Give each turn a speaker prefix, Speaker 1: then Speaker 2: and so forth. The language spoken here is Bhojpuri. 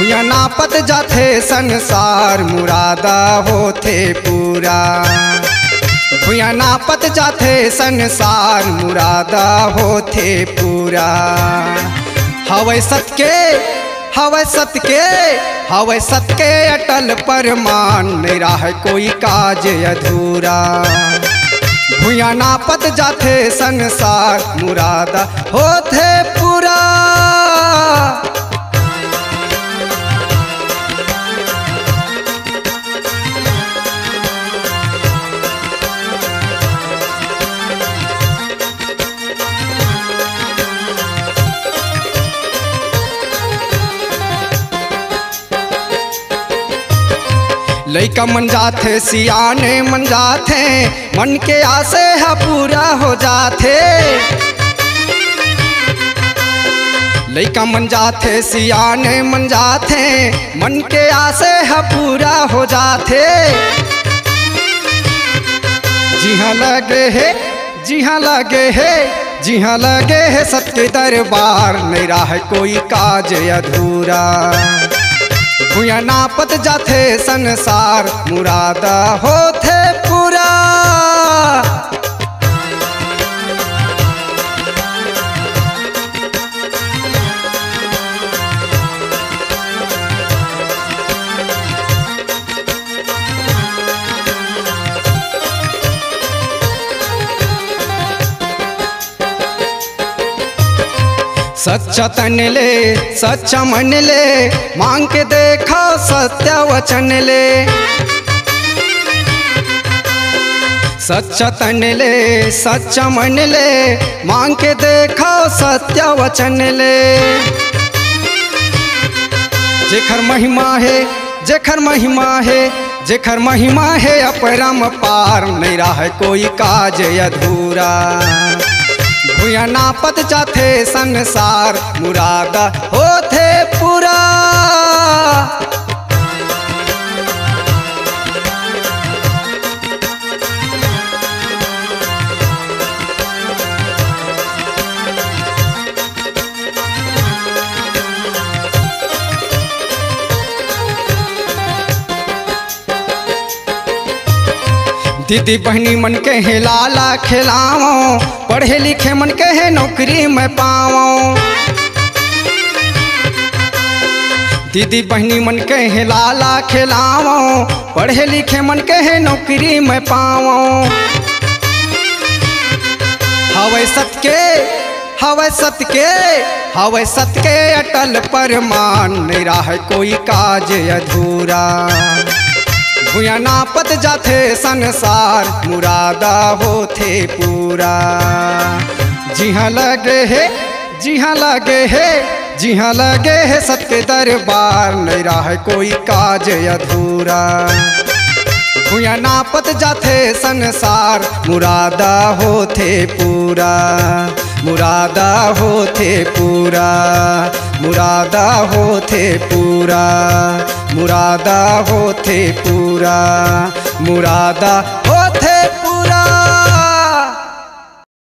Speaker 1: भुया नापत जाथे संसार मुरादा होथे पूरा। भुया नापत जाथे संसार मुरादा होथे पूरा। हवै सत्य हवै सत्य अटल परमान नहीं रहा कोई काज अधूरा। भुया नापत जाथे संसार मुरादा होथे पूरा। लइका मन जाथे सियाने मन जाथे मन के आसे है पूरा हो जाथे। लइका मन जाथे सियाने मन जाथे मन के आसे है पूरा हो जाथे। जी हाँ लगे है जी हाँ लगे है जी हाँ लगे है सत्य दरबार नहीं रहा कोई काज अधूरा। भुया नापत जाथे संसार मुरादा होथे पूरा। सच्चा तन ले सच्चा मन ले मांग के देखा सत्य वचन ले। सच्चा तन ले सच्चा मन ले मांग के देखा सत्य वचन ले। जेखर महिमा है जेखर महिमा है जेखर महिमा है अपरम पार नहीं रहा कोई काज अधूरा। भुया नापत जाथे संसार मुरादा होथे पूरा। दीदी बहनी मन के है लाला खिलाओ पढ़े लिखे मन के है नौकरी में पाओ। दीदी बहनी मन के है लाला खिलाओ पढ़े लिखे मन के है नौकरी में पाओ। हवै सत्य हवै सत्य हवै सत्य अटल परमान नहीं रहा कोई काज अधूरा। भुया नापत जाथे संसार मुरादा होथे पूरा। जी हाँ लगे है जी हाँ लगे है जी हाँ लगे है सत्य दरबार नहीं रहा कोई काज अधूरा। भुया नापत जाथे संसार मुरादा होथे पूरा। मुरादा होथे पूरा मुरादा होथे पूरा मुरादा होथे पूरा मुरादा